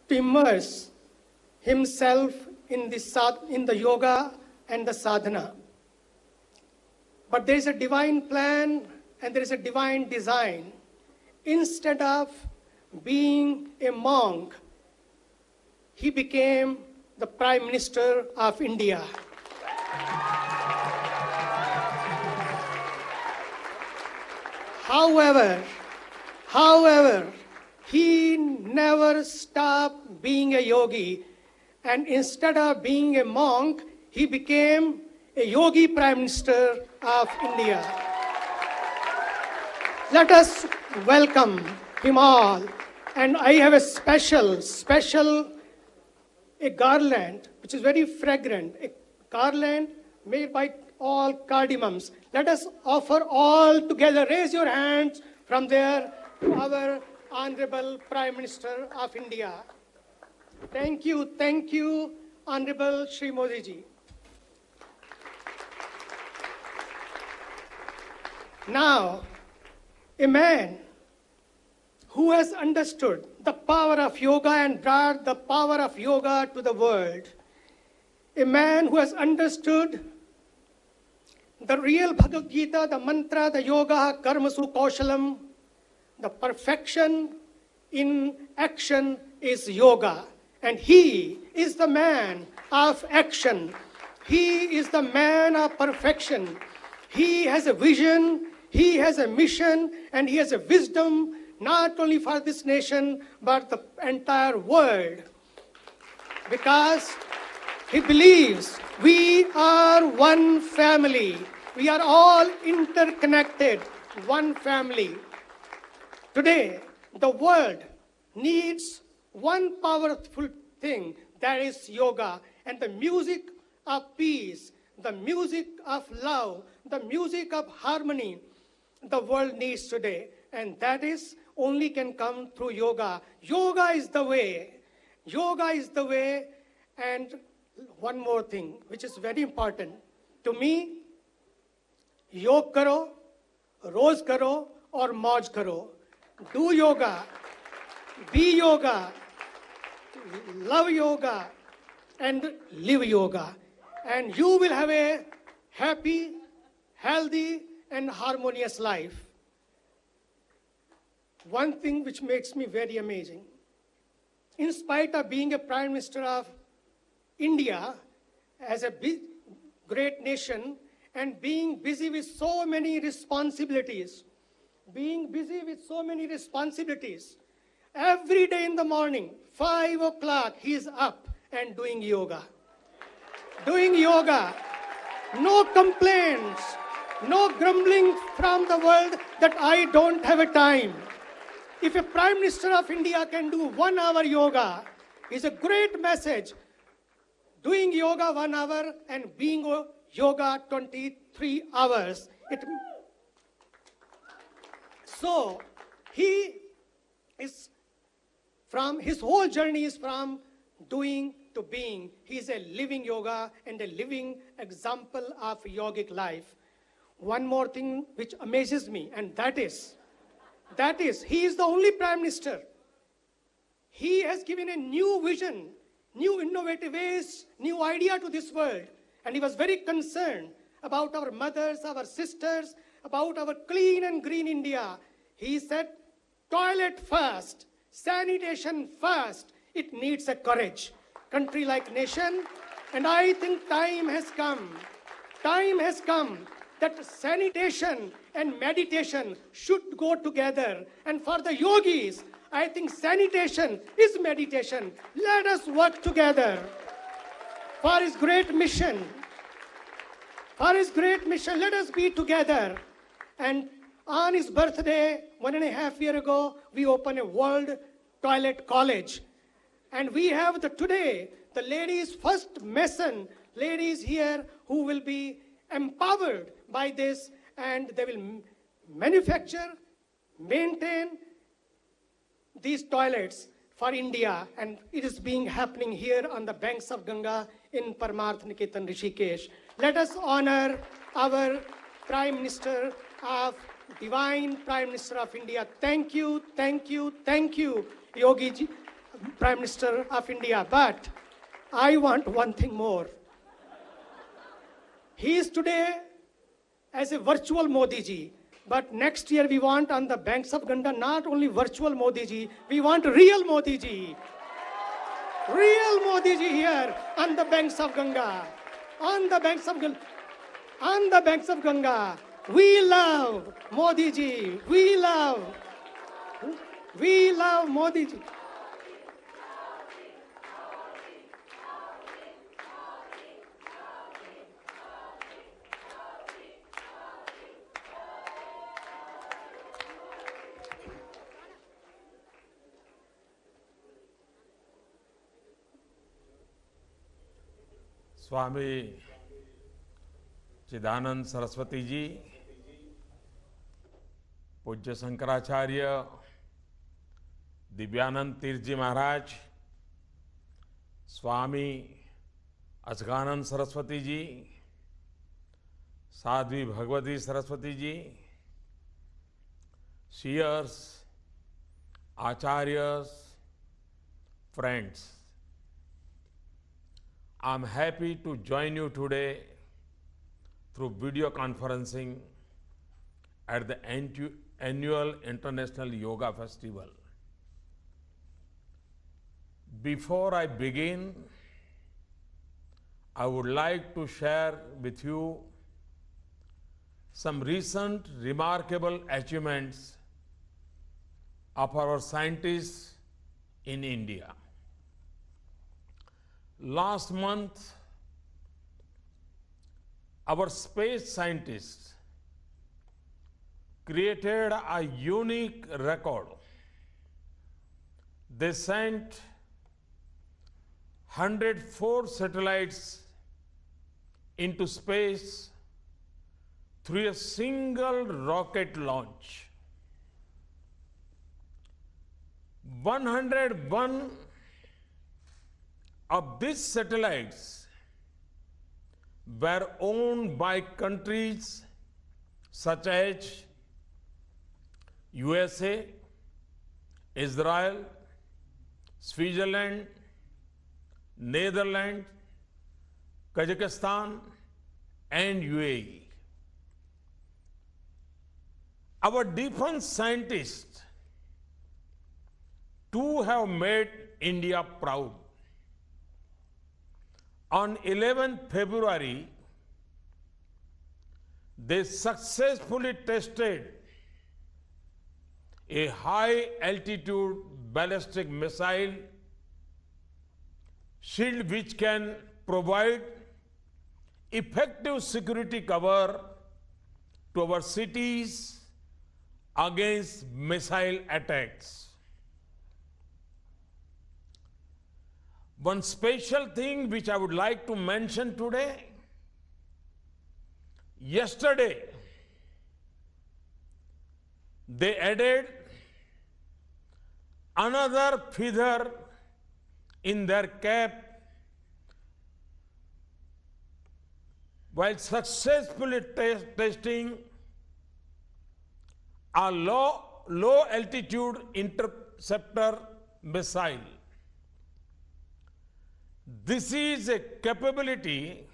to immerse himself in the yoga and the sadhana. But there is a divine plan and there is a divine design. Instead of being a monk, he became the Prime Minister of India. However, he never stopped being a yogi, and instead of being a monk, he became a yogi Prime Minister of India. Let us welcome him all. And I have a special a garland, which is very fragrant, a garland made by all cardamoms. Let us offer all together. Raise your hands from there to our Honorable Prime Minister of India. Thank you, Honorable Shri Modi ji. Now, a man who has understood the power of yoga and brought the power of yoga to the world, a man who has understood the real Bhagavad Gita, the mantra, the yoga, karmasu kaushalam, the perfection in action is yoga. And he is the man of action. He is the man of perfection. He has a vision, he has a mission, and he has a wisdom, not only for this nation, but the entire world. Because he believes we are one family. We are all interconnected, one family. Today, the world needs one powerful thing, that is yoga, and the music of peace, the music of love, the music of harmony the world needs today. And that is only can come through yoga. Yoga is the way. Yoga is the way. And one more thing, which is very important. To me, योग करो, रोज करो और मौज करो. Do yoga, be yoga, love yoga, and live yoga. And you will have a happy, healthy, and harmonious life. One thing which makes me very amazing, in spite of being a Prime Minister of India, as a big, great nation, and being busy with so many responsibilities, every day in the morning, 5 o'clock, he is up and doing yoga. No complaints, no grumbling from the world that I don't have a time. If a Prime Minister of India can do 1 hour yoga, it's a great message. Doing yoga 1 hour and being yoga 23 hours. So he is his whole journey is from doing to being. He is a living yoga and a living example of yogic life. One more thing which amazes me, and that is, he is the only Prime Minister. He has given a new vision, new innovative ways, new idea to this world. And he was very concerned about our mothers, our sisters, about our clean and green India. He said, toilet first, sanitation first. It needs a courage. Country like nation. And I think time has come that sanitation and meditation should go together. And for the yogis, I think sanitation is meditation. Let us work together for his great mission. Let us be together. And on his birthday, 1.5 years ago, we opened a World Toilet College. And we have today the ladies, first Mason ladies here who will be empowered by this, and they will manufacture, maintain these toilets for India. And it is happening here on the banks of Ganga in Parmarth Niketan, Rishikesh. Let us honor our Prime Minister of Divine Prime Minister of India. Thank you, Yogi ji, Prime Minister of India. But I want one thing more. He is today as a virtual Modi ji. But next year we want on the banks of Ganga not only virtual Modi ji, we want real Modi ji. Real Modi ji here on the banks of Ganga. On the banks of Ganga. On the banks of Ganga. We love Modi ji. We love Modi ji. Swami Chidanand Saraswati ji, पूज्य Shankaracharya Divyanand Tirth ji Maharaj, Swami Achkanand Saraswati ji, Sadhvi Bhagwati Saraswati ji, seers, acharyas, friends, I'm happy to join you today through video conferencing at the annual International Yoga Festival. Before I begin, I would like to share with you some recent remarkable achievements of our scientists in India. Last month, our space scientists created a unique record. They sent 104 satellites into space through a single rocket launch. 101 of these satellites were owned by countries such as USA, Israel, Switzerland, Netherlands, Kazakhstan, and UAE. Our defense scientists too have made India proud. On 11th February, they successfully tested a high-altitude ballistic missile shield which can provide effective security cover to our cities against missile attacks. One special thing which I would like to mention today, yesterday, they added another feather in their cap while successfully testing a low altitude interceptor missile. This is a capability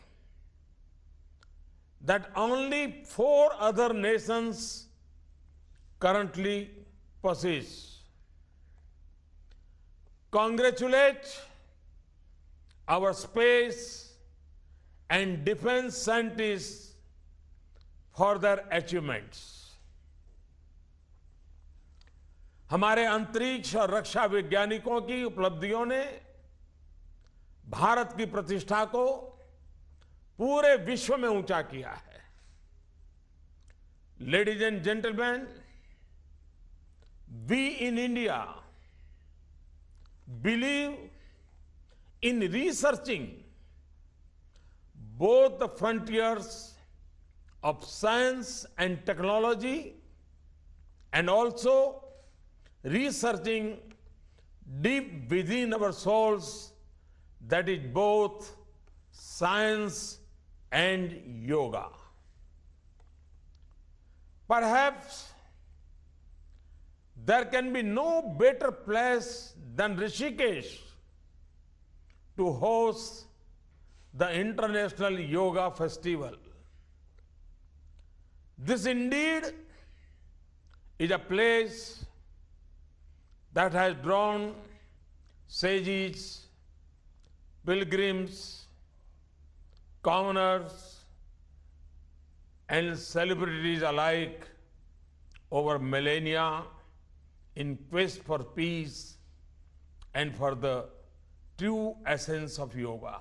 that only 4 other nations currently possess. Congratulate our space and defense scientists for their achievements. हमारे अंतरिक्ष और रक्षा वैज्ञानिकों की उपलब्धियों ने भारत की प्रतिष्ठा को पूरे विश्व में ऊंचा किया है. Ladies and gentlemen, we in India believe in researching both the frontiers of science and technology and also researching deep within our souls, that is both science and yoga. Perhaps There can be no better place than Rishikesh to host the International Yoga Festival. This indeed is a place that has drawn sages, pilgrims, commoners, and celebrities alike over millennia in quest for peace and for the true essence of yoga.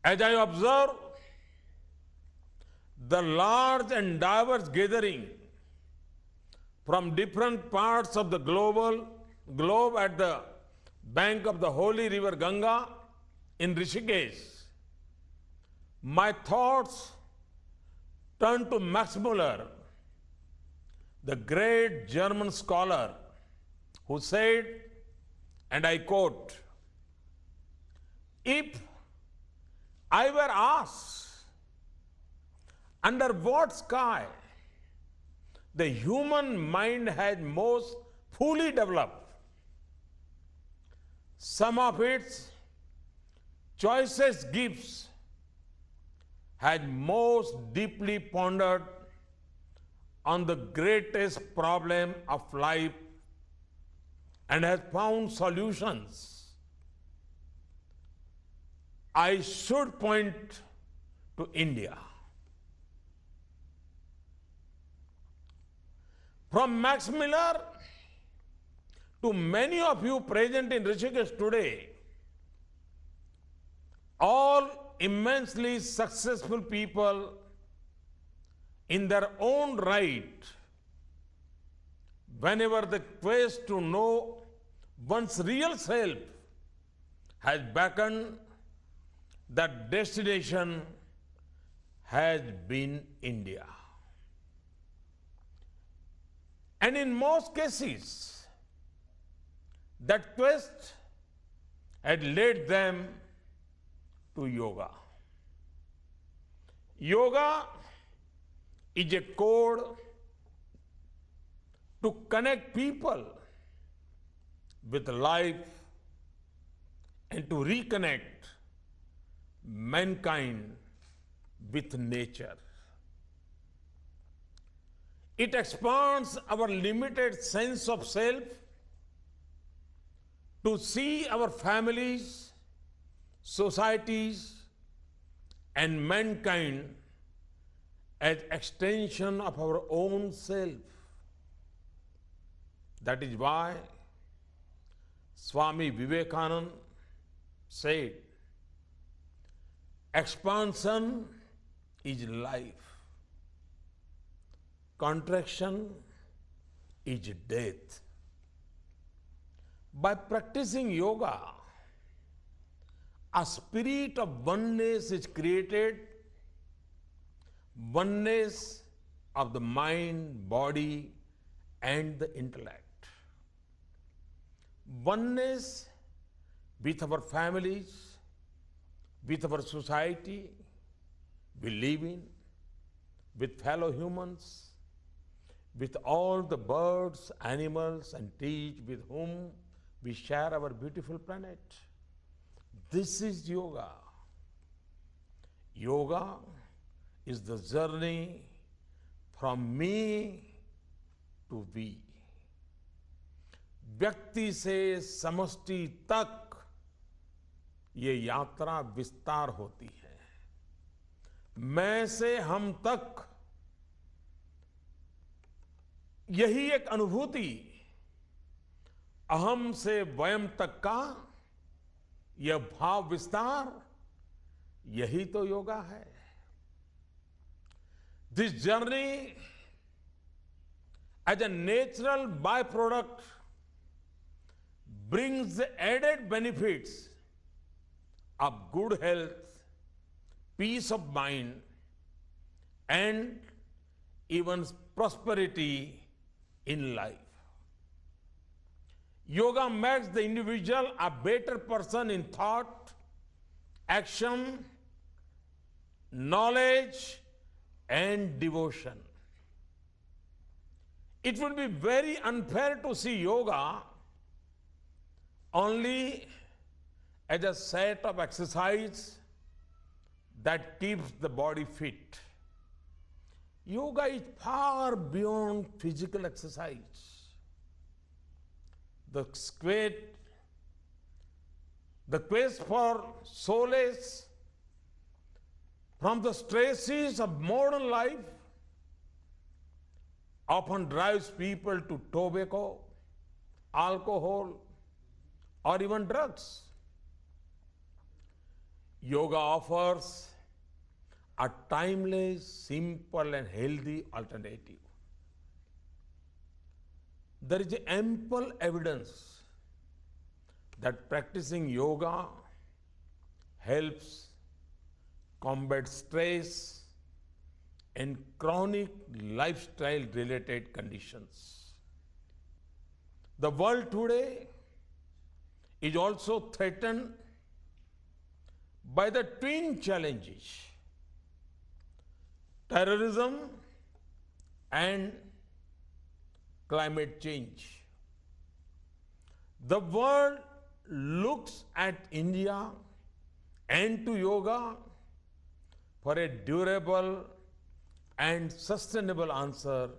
As I observe the large and diverse gathering from different parts of the globe at the bank of the holy river Ganga in Rishikesh, my thoughts turn to Max Muller, the great German scholar, who said, and I quote, "If I were asked under what sky the human mind had most fully developed, some of its choicest gifts had most deeply pondered on the greatest problem of life and has found solutions, I should point to India." From Max Muller to many of you present in Rishikesh today, all immensely successful people in their own right, whenever the quest to know one's real self has beckoned, that destination has been India. And in most cases, that quest had led them to yoga. Yoga is a code to connect people with life and to reconnect mankind with nature. It expands our limited sense of self to see our families, societies, and mankind as extension of our own self. That is why Swami Vivekananda said, "Expansion is life. Contraction is death." By practicing yoga, a spirit of oneness is created, oneness of the mind, body, and the intellect. Oneness with our families, with our society we live in, with fellow humans, with all the birds, animals, and trees with whom we share our beautiful planet. This is yoga. Yoga is the journey from me to we. व्यक्ति से समष्टि तक ये यात्रा विस्तार होती है। मैं से हम तक यही एक अनुभूति, अहम से वयम तक का यह भाव विस्तार, यही तो योगा है। This journey as a natural byproduct brings the added benefits of good health, peace of mind, and even prosperity in life. Yoga makes the individual a better person in thought, action, knowledge, and devotion. It would be very unfair to see yoga only as a set of exercise that keeps the body fit. Yoga is far beyond physical exercise. The quest for solace from the stresses of modern life often drives people to tobacco, alcohol, or even drugs. Yoga offers a timeless, simple, and healthy alternative. There is ample evidence that practicing yoga helps combat stress and chronic lifestyle related conditions. The world today is also threatened by the twin challenges: terrorism and climate change. The world looks at India and to yoga for a durable and sustainable answer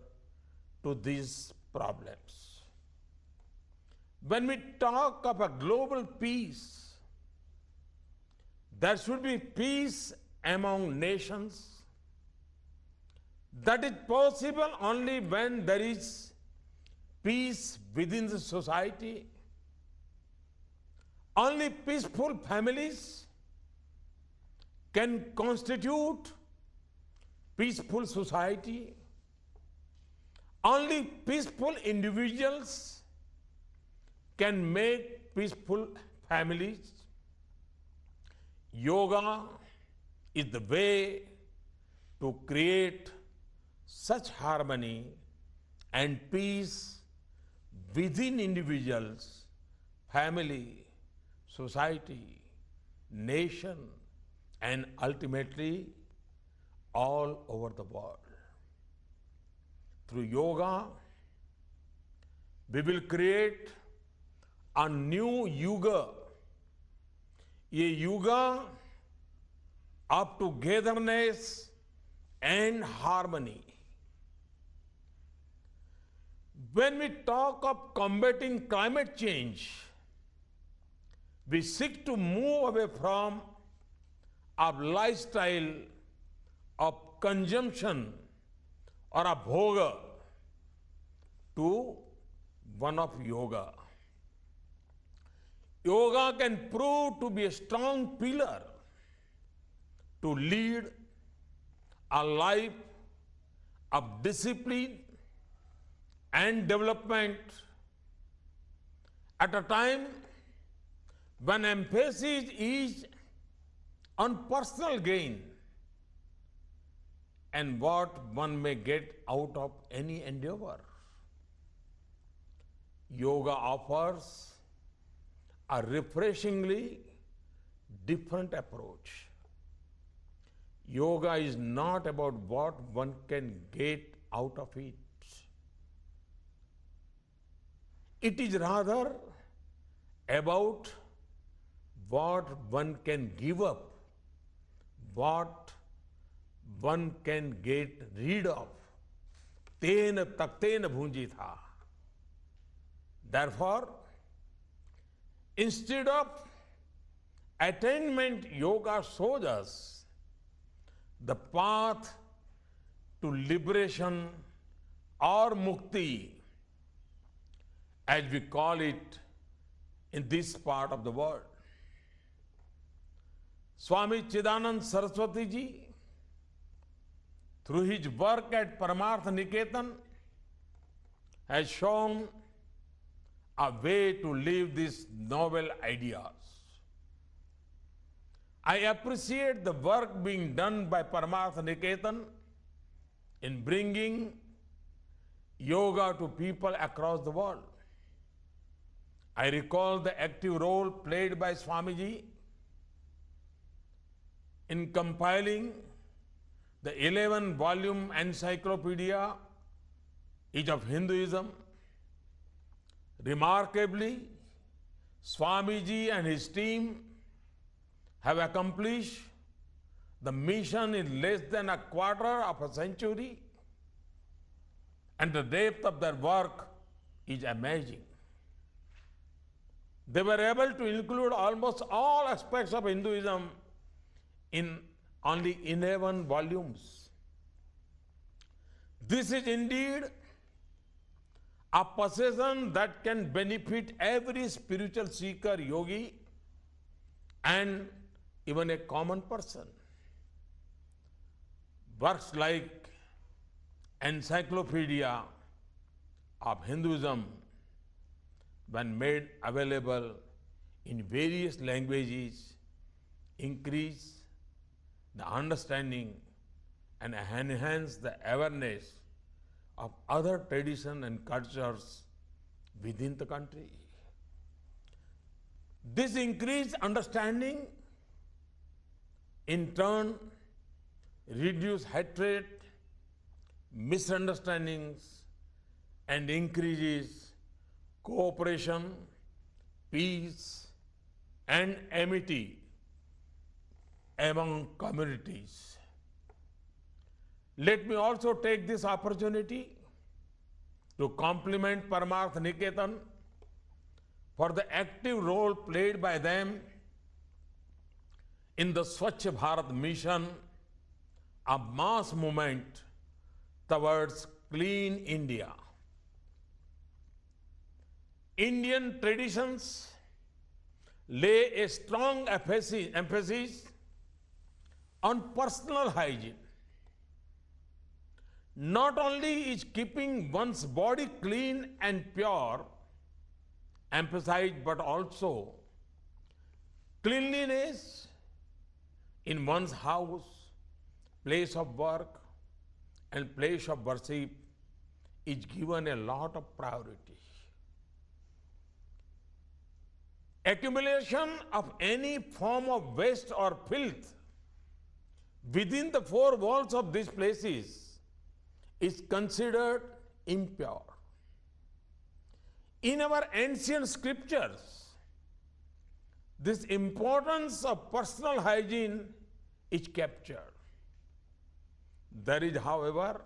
to these problems. When we talk of a global peace, there should be peace among nations. That is possible only when there is peace within the society. Only peaceful families can constitute peaceful society. Only peaceful individuals can make peaceful families. Yoga is the way to create such harmony and peace within individuals, family, society, nation, and ultimately all over the world. Through yoga, we will create a new yuga, a yuga of togetherness and harmony. When we talk of combating climate change, we seek to move away from a lifestyle of consumption or a bhoga to one of yoga. Yoga can prove to be a strong pillar to lead a life of discipline and development at a time when emphasis is on personal gain and what one may get out of any endeavor. Yoga offers a refreshingly different approach. Yoga is not about what one can get out of it. It is rather about what one can give up, what one can get rid of. Tena taktena bhunjitha. Therefore, instead of attainment, yoga shows us the path to liberation or mukti, as we call it in this part of the world. Swami Chidanand Saraswati ji, through his work at Paramartha Niketan, has shown a way to live these novel ideas. I appreciate the work being done by Paramartha Niketan in bringing yoga to people across the world. I recall the active role played by Swamiji in compiling the 11-volume encyclopedia is of Hinduism. Remarkably, Swamiji and his team have accomplished the mission in less than a quarter of a century, and the depth of their work is amazing. They were able to include almost all aspects of Hinduism in only 11 volumes. This is indeed a possession that can benefit every spiritual seeker, yogi, and even a common person. Works like Encyclopedia of Hinduism, when made available in various languages, increase the understanding and enhance the awareness of other traditions and cultures within the country. This increased understanding in turn reduce hatred, misunderstandings, and increases cooperation, peace, and amity among communities. Let me also take this opportunity to compliment Paramarth Niketan for the active role played by them in the Swachh Bharat mission, a mass movement towards clean India. Indian traditions lay a strong emphasis on personal hygiene. Not only is keeping one's body clean and pure emphasized, but also cleanliness in one's house, place of work, and place of worship is given a lot of priority. Accumulation of any form of waste or filth within the four walls of these places is considered impure. In our ancient scriptures, this importance of personal hygiene is captured. There is, however,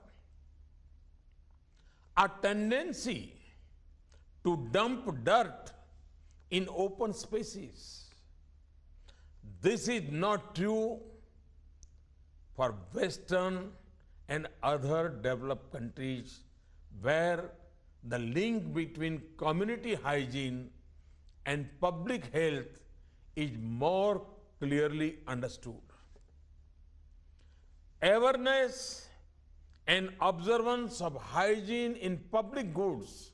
a tendency to dump dirt in open spaces. This is not true for Western and other developed countries, where the link between community hygiene and public health is more clearly understood. Awareness and observance of hygiene in public goods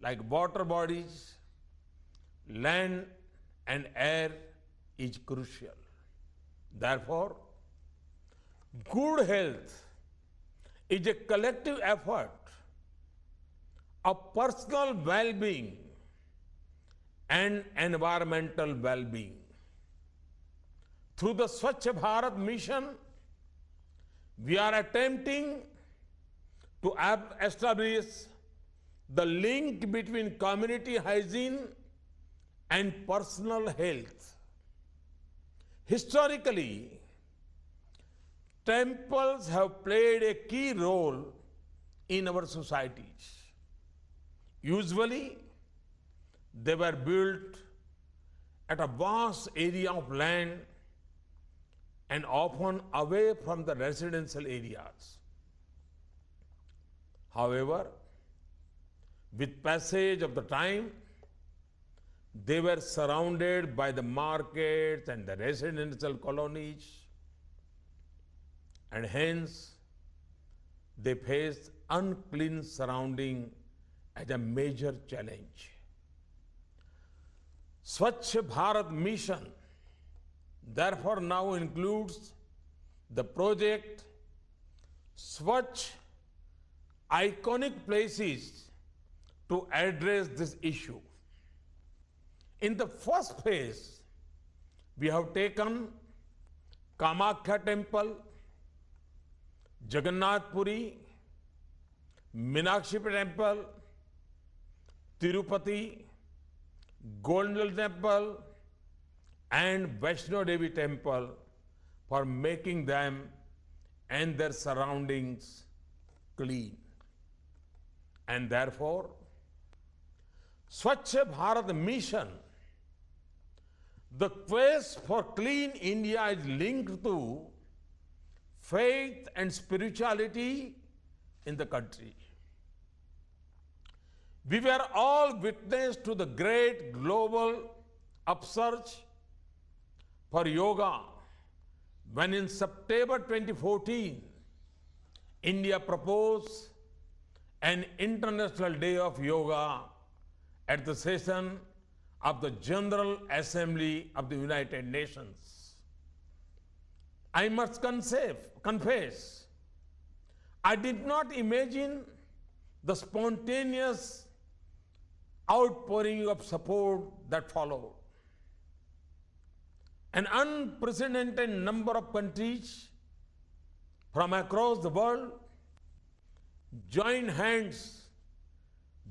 like water bodies, land, and air is crucial. Therefore, good health is a collective effort of personal well-being and environmental well-being. Through the Swachh Bharat mission, we are attempting to establish the link between community hygiene and personal health. Historically, temples have played a key role in our societies. Usually, they were built at a vast area of land and often away from the residential areas. However, with passage of the time, they were surrounded by the markets and the residential colonies, and hence they faced unclean surrounding as a major challenge. Swachh Bharat mission therefore now includes the project Swachh Iconic Places to address this issue. In the first phase, we have taken Kamakhya temple, Jagannath Puri, Meenakshi Temple, Tirupati, Golden Temple, and Vaishno Devi Temple for making them and their surroundings clean. And therefore, Swachh Bharat Mission, the quest for clean India is linked to faith and spirituality in the country. We were all witness to the great global upsurge for yoga when in September 2014, India proposed an International Day of Yoga at the session of the General Assembly of the United Nations. I must confess, I did not imagine the spontaneous outpouring of support that followed. An unprecedented number of countries from across the world joined hands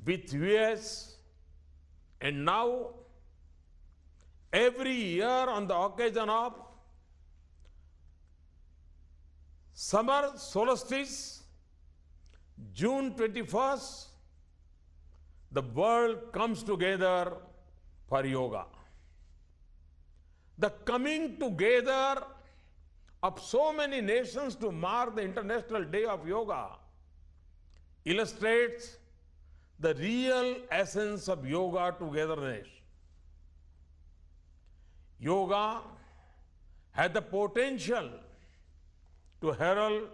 with US, and now every year on the occasion of summer solstice, June 21st, the world comes together for yoga. The coming together of so many nations to mark the International Day of Yoga illustrates the real essence of yoga togetherness. Yoga has the potential to herald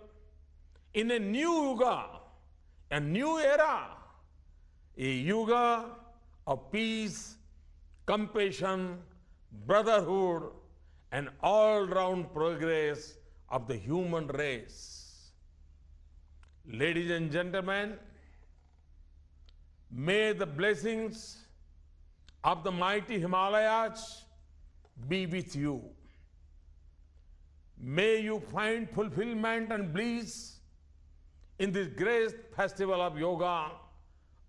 in a new yuga, a new era, a yuga of peace, compassion, brotherhood, and all-round progress of the human race. Ladies and gentlemen, may the blessings of the mighty Himalayas be with you. May you find fulfillment and bliss in this great festival of yoga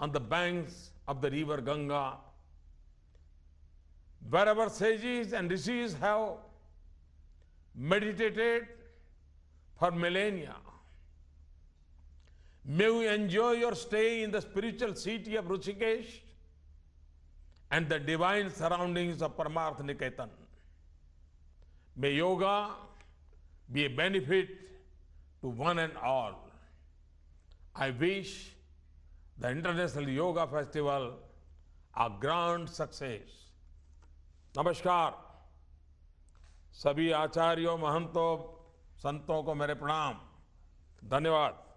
on the banks of the river Ganga, wherever sages and rishis have meditated for millennia. May you enjoy your stay in the spiritual city of Rishikesh and the divine surroundings of Paramarth Niketan. May yoga be a benefit to one and all. I wish the International Yoga Festival a grand success. नमस्कार। सभी आचार्यों, महंतों, संतों को मेरे प्रणाम। धन्यवाद।